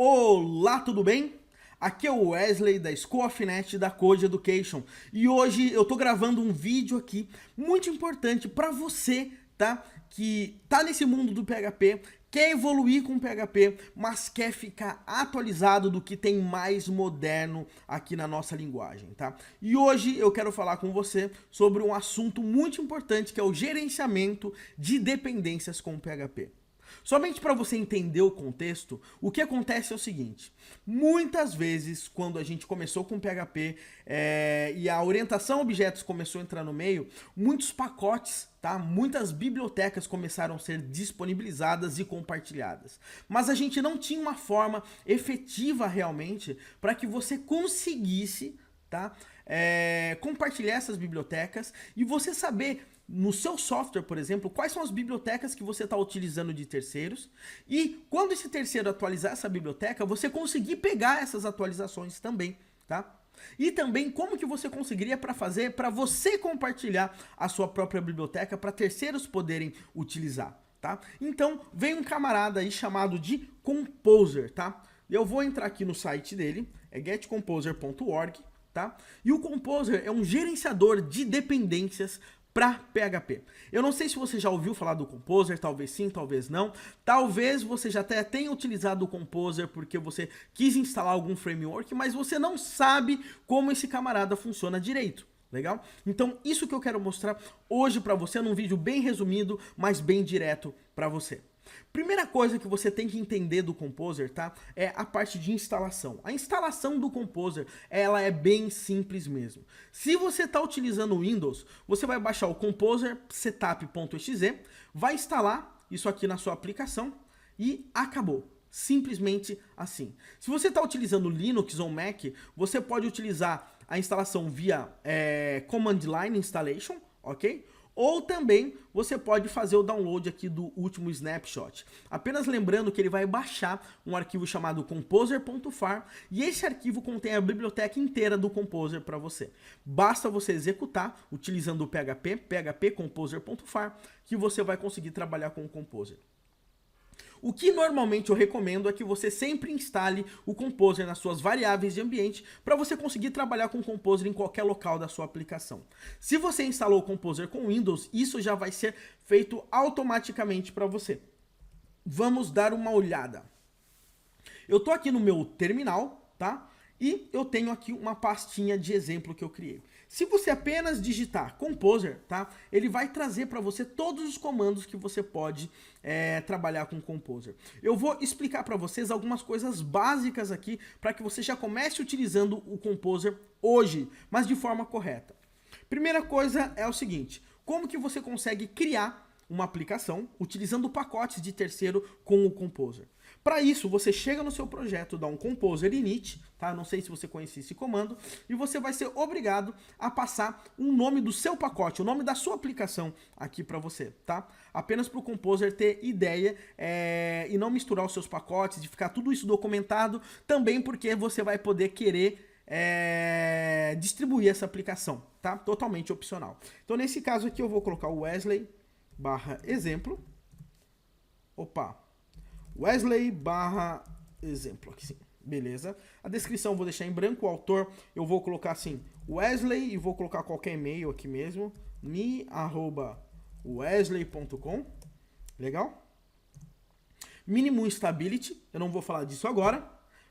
Olá, tudo bem? Aqui é o Wesley da School of Net da Code Education e hoje eu tô gravando um vídeo aqui muito importante para você, tá? Que tá nesse mundo do PHP, quer evoluir com o PHP, mas quer ficar atualizado do que tem mais moderno aqui na nossa linguagem, tá? E hoje eu quero falar com você sobre um assunto muito importante que é o gerenciamento de dependências com o PHP. Somente para você entender o contexto, o que acontece é o seguinte: muitas vezes, quando a gente começou com PHP e a orientação a objetos começou a entrar no meio, muitos pacotes, tá? Muitas bibliotecas começaram a ser disponibilizadas e compartilhadas. Mas a gente não tinha uma forma efetiva realmente para que você conseguisse, tá? Compartilhar essas bibliotecas e você saber no seu software, por exemplo, quais são as bibliotecas que você está utilizando de terceiros e quando esse terceiro atualizar essa biblioteca, você conseguir pegar essas atualizações também, tá? E também como que você conseguiria fazer para você compartilhar a sua própria biblioteca para terceiros poderem utilizar, tá? Então, vem um camarada aí chamado de Composer, tá? Eu vou entrar aqui no site dele, é getcomposer.org, tá? E o Composer é um gerenciador de dependências para PHP. Eu não sei se você já ouviu falar do Composer, talvez sim, talvez não. Talvez você já até tenha utilizado o Composer porque você quis instalar algum framework, mas você não sabe como esse camarada funciona direito. Legal? Então, isso que eu quero mostrar hoje para você num vídeo bem resumido, mas bem direto para você. Primeira coisa que você tem que entender do Composer, tá? É a parte de instalação. A instalação do Composer, ela é bem simples mesmo. Se você está utilizando o Windows, você vai baixar o Composer setup.exe, vai instalar isso aqui na sua aplicação e acabou. Simplesmente assim. Se você está utilizando Linux ou Mac, você pode utilizar a instalação via Command Line Installation, ok? Ou também você pode fazer o download aqui do último snapshot. Apenas lembrando que ele vai baixar um arquivo chamado composer.far e esse arquivo contém a biblioteca inteira do Composer para você. Basta você executar utilizando o PHP composer.far que você vai conseguir trabalhar com o Composer. O que normalmente eu recomendo é que você sempre instale o Composer nas suas variáveis de ambiente para você conseguir trabalhar com o Composer em qualquer local da sua aplicação. Se você instalou o Composer com Windows, isso já vai ser feito automaticamente para você. Vamos dar uma olhada. Eu estou aqui no meu terminal, tá? E eu tenho aqui uma pastinha de exemplo que eu criei. Se você apenas digitar Composer, tá? Ele vai trazer para você todos os comandos que você pode trabalhar com Composer. Eu vou explicar para vocês algumas coisas básicas aqui para que você já comece utilizando o Composer hoje, mas de forma correta. Primeira coisa é o seguinte: como que você consegue criar uma aplicação utilizando pacotes de terceiro com o Composer? Para isso, você chega no seu projeto, dá um Composer init, tá? Não sei se você conhece esse comando, e você vai ser obrigado a passar um nome do seu pacote, o nome da sua aplicação aqui para você, tá? Apenas para o Composer ter ideia e não misturar os seus pacotes, de ficar tudo isso documentado, também porque você vai poder querer distribuir essa aplicação, tá? Totalmente opcional. Então, nesse caso aqui, eu vou colocar o Wesley/exemplo. Wesley/exemplo aqui, sim. Beleza. A descrição eu vou deixar em branco, o autor eu vou colocar assim, Wesley, e vou colocar qualquer e-mail aqui mesmo, me@wesley.com. Legal? Minimum stability, eu não vou falar disso agora.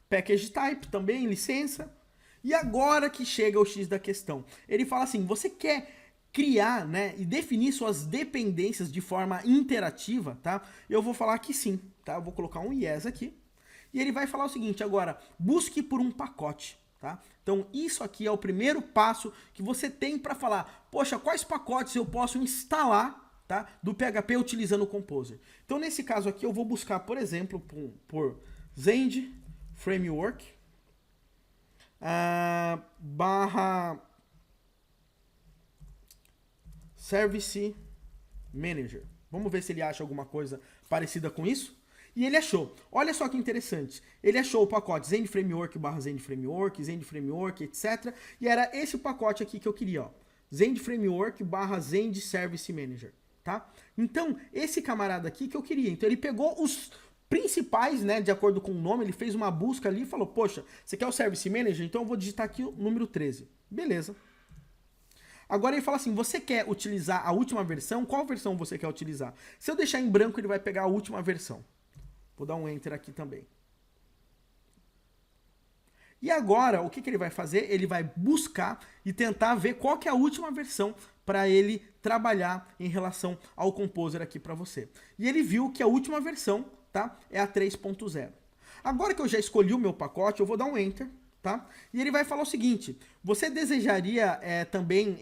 Package type também, licença. E agora que chega o X da questão. Ele fala assim, você quer criar, né, e definir suas dependências de forma interativa, tá? Eu vou falar que sim, tá? Eu vou colocar um yes aqui. E ele vai falar o seguinte, agora, busque por um pacote, tá? Então, isso aqui é o primeiro passo que você tem para falar, poxa, quais pacotes eu posso instalar, tá, do PHP utilizando o Composer? Então, nesse caso aqui, eu vou buscar, por exemplo, por Zend Framework, Service Manager. Vamos ver se ele acha alguma coisa parecida com isso. E ele achou. Olha só que interessante. Ele achou o pacote Zend Framework/Zend Framework, Zend Framework, etc. E era esse pacote aqui que eu queria, ó. Zend Framework/Zend Service Manager, tá? Então, esse camarada aqui que eu queria. Então, ele pegou os principais, né, de acordo com o nome, ele fez uma busca ali e falou, poxa, você quer o Service Manager? Então eu vou digitar aqui o número 13. Beleza. Agora ele fala assim, você quer utilizar a última versão? Qual versão você quer utilizar? Se eu deixar em branco, ele vai pegar a última versão. Vou dar um Enter aqui também. E agora, o que ele vai fazer? Ele vai buscar e tentar ver qual que é a última versão para ele trabalhar em relação ao Composer aqui para você. E ele viu que a última versão, tá, é a 3.0. Agora que eu já escolhi o meu pacote, eu vou dar um Enter, tá? E ele vai falar o seguinte, você desejaria também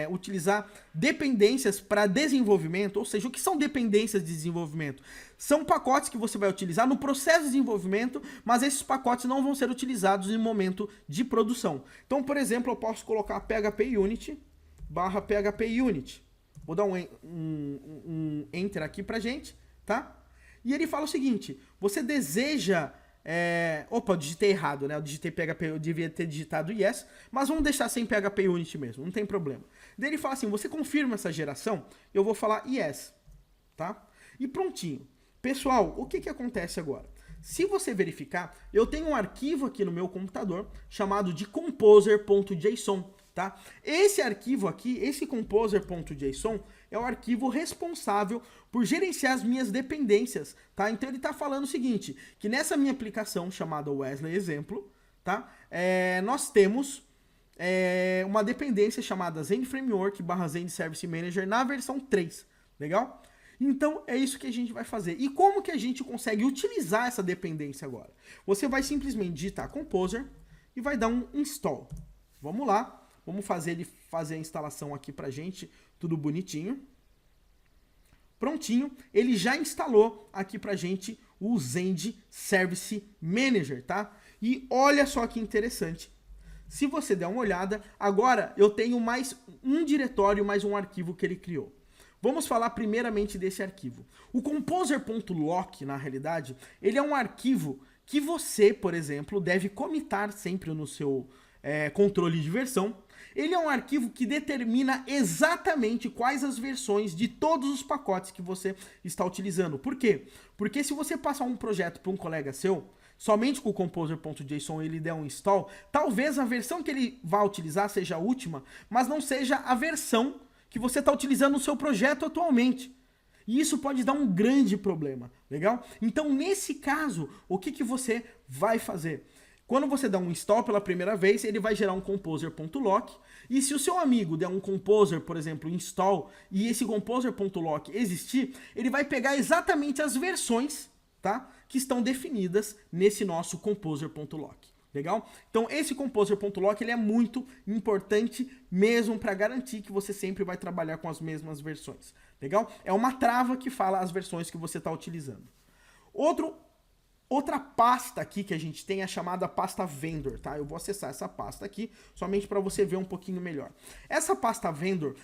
utilizar dependências para desenvolvimento? Ou seja, o que são dependências de desenvolvimento? São pacotes que você vai utilizar no processo de desenvolvimento, mas esses pacotes não vão ser utilizados em momento de produção. Então, por exemplo, eu posso colocar PHP Unit barra PHP Unit. Vou dar um Enter aqui pra gente, tá? E ele fala o seguinte, você deseja... Opa, eu digitei errado, né? Eu digitei PHP, eu devia ter digitado yes, mas vamos deixar sem PHP Unit mesmo, não tem problema. Daí ele fala assim, você confirma essa geração? Eu vou falar yes, tá? E prontinho. Pessoal, o que acontece agora? Se você verificar, eu tenho um arquivo aqui no meu computador chamado de composer.json, tá? Esse arquivo aqui, esse composer.json, é o arquivo responsável por gerenciar as minhas dependências, tá? Então ele está falando o seguinte, que nessa minha aplicação chamada Wesley Exemplo, tá? Nós temos uma dependência chamada Zend Framework / Zend Service Manager na versão 3, legal? Então é isso que a gente vai fazer. E como que a gente consegue utilizar essa dependência agora? Você vai simplesmente digitar Composer e vai dar um install. Vamos lá. Vamos fazer ele fazer a instalação aqui pra gente, tudo bonitinho. Prontinho, ele já instalou aqui pra gente o Zend Service Manager, tá? E olha só que interessante. Se você der uma olhada, agora eu tenho mais um diretório, mais um arquivo que ele criou. Vamos falar primeiramente desse arquivo. O composer.lock, na realidade, ele é um arquivo que você, por exemplo, deve commitar sempre no seu controle de versão. Ele é um arquivo que determina exatamente quais as versões de todos os pacotes que você está utilizando. Por quê? Porque se você passar um projeto para um colega seu, somente com o composer.json ele der um install, talvez a versão que ele vá utilizar seja a última, mas não seja a versão que você está utilizando no seu projeto atualmente. E isso pode dar um grande problema, legal? Então, nesse caso, o que você vai fazer? Quando você dá um install pela primeira vez, ele vai gerar um composer.lock. E se o seu amigo der um composer, por exemplo, install, e esse composer.lock existir, ele vai pegar exatamente as versões, tá, que estão definidas nesse nosso composer.lock. Legal? Então esse composer.lock ele é muito importante mesmo para garantir que você sempre vai trabalhar com as mesmas versões. Legal? É uma trava que fala as versões que você está utilizando. Outra pasta aqui que a gente tem é a chamada pasta vendor, tá? Eu vou acessar essa pasta aqui somente para você ver um pouquinho melhor. Essa pasta vendor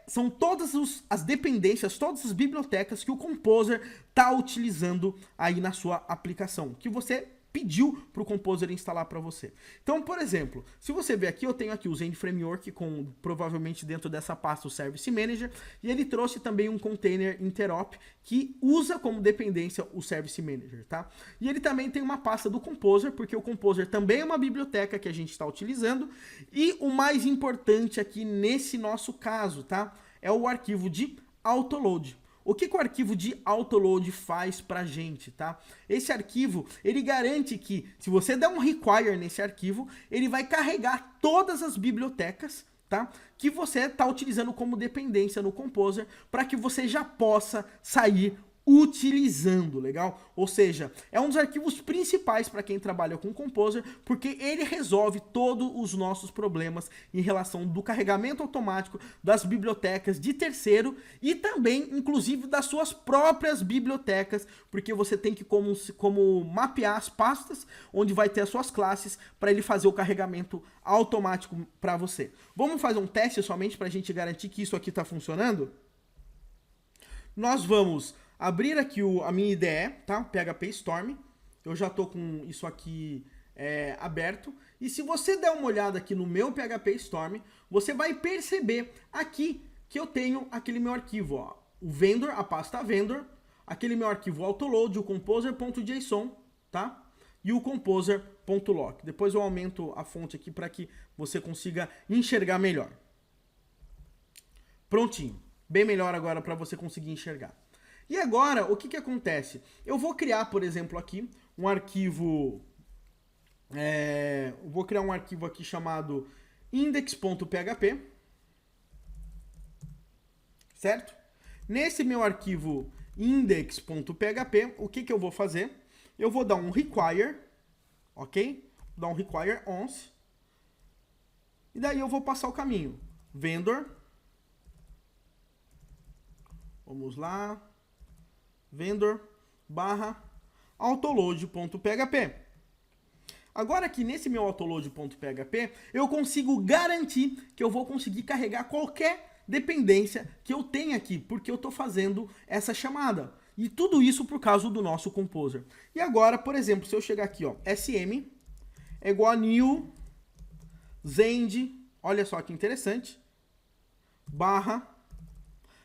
são todas as dependências, todas as bibliotecas que o Composer está utilizando aí na sua aplicação, que você pediu para o Composer instalar para você. Então, por exemplo, se você ver aqui, eu tenho aqui o Zend Framework com, provavelmente dentro dessa pasta, o Service Manager, e ele trouxe também um container interop que usa como dependência o Service Manager, tá? E ele também tem uma pasta do Composer, porque o Composer também é uma biblioteca que a gente está utilizando, e o mais importante aqui nesse nosso caso, tá? É o arquivo de autoload. O que o arquivo de autoload faz pra gente, tá? Esse arquivo, ele garante que, se você der um require nesse arquivo, ele vai carregar todas as bibliotecas, tá? Que você está utilizando como dependência no Composer, para que você já possa sair utilizando, legal? Ou seja, é um dos arquivos principais para quem trabalha com Composer, porque ele resolve todos os nossos problemas em relação do carregamento automático das bibliotecas de terceiro e também, inclusive, das suas próprias bibliotecas, porque você tem que como mapear as pastas onde vai ter as suas classes para ele fazer o carregamento automático para você. Vamos fazer um teste somente para a gente garantir que isso aqui está funcionando? Nós vamos abrir aqui a minha IDE, tá? PHP Storm. Eu já tô com isso aqui aberto. E se você der uma olhada aqui no meu PHP Storm, você vai perceber aqui que eu tenho aquele meu arquivo, ó. O vendor, a pasta vendor, aquele meu arquivo autoload, o composer.json, tá? E o composer.lock. Depois eu aumento a fonte aqui para que você consiga enxergar melhor. Prontinho. Bem melhor agora para você conseguir enxergar. E agora, o que que acontece? Eu vou criar, por exemplo, aqui um arquivo... vou criar um arquivo aqui chamado index.php. Certo? Nesse meu arquivo index.php, o que que eu vou fazer? Eu vou dar um require, ok? Vou dar um require once. E daí eu vou passar o caminho. Vendor. Vamos lá. Vendor barra autoload.php. Agora aqui nesse meu autoload.php, eu consigo garantir que eu vou conseguir carregar qualquer dependência que eu tenha aqui, porque eu estou fazendo essa chamada. E tudo isso por causa do nosso Composer. E agora, por exemplo, se eu chegar aqui, ó, sm é igual a new zend, olha só que interessante, barra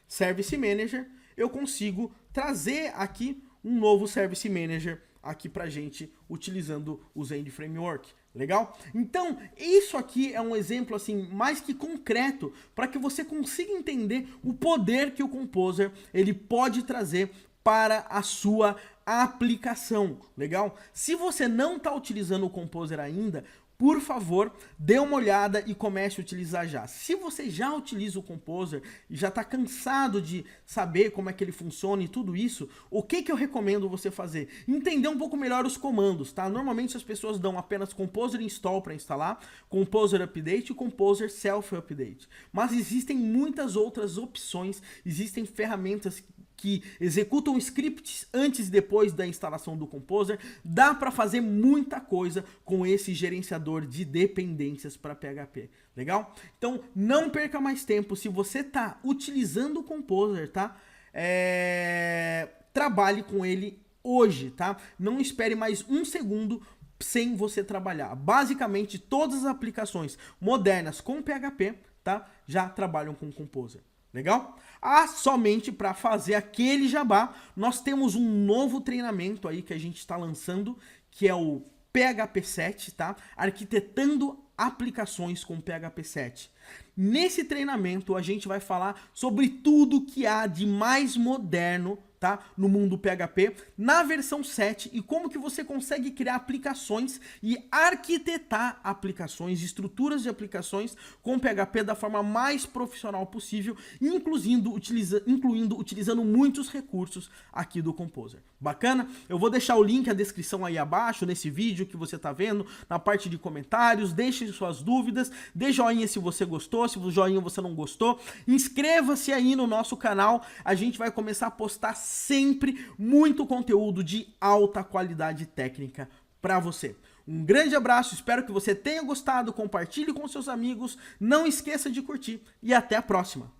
service manager, eu consigo trazer aqui um novo service manager aqui pra gente utilizando o Zend Framework. Legal? Então, isso aqui é um exemplo assim mais que concreto para que você consiga entender o poder que o Composer ele pode trazer para a sua aplicação. Legal? Se você não está utilizando o Composer ainda, por favor, dê uma olhada e comece a utilizar já. Se você já utiliza o Composer e já está cansado de saber como é que ele funciona e tudo isso, o que que eu recomendo você fazer? Entender um pouco melhor os comandos, tá? Normalmente as pessoas dão apenas Composer Install para instalar, Composer Update e Composer Self Update. Mas existem muitas outras opções, existem ferramentas que executam scripts antes e depois da instalação do Composer. Dá para fazer muita coisa com esse gerenciador de dependências para PHP. Legal? Então, não perca mais tempo. Se você está utilizando o Composer, tá? Trabalhe com ele hoje, tá? Não espere mais um segundo sem você trabalhar. Basicamente, todas as aplicações modernas com PHP, tá? Já trabalham com Composer. Legal? Somente para fazer aquele jabá, nós temos um novo treinamento aí que a gente está lançando, que é o PHP 7, tá? Arquitetando aplicações com PHP 7. Nesse treinamento a gente vai falar sobre tudo que há de mais moderno, tá? No mundo PHP, na versão 7 e como que você consegue criar aplicações e arquitetar aplicações, estruturas de aplicações com PHP da forma mais profissional possível, incluindo utilizando muitos recursos aqui do Composer. Bacana? Eu vou deixar o link, a descrição aí abaixo, nesse vídeo que você tá vendo, na parte de comentários, deixe suas dúvidas, dê joinha se você gostou, se o joinha você não gostou, inscreva-se aí no nosso canal, a gente vai começar a postar sempre muito conteúdo de alta qualidade técnica para você. Um grande abraço, espero que você tenha gostado, compartilhe com seus amigos, não esqueça de curtir e até a próxima.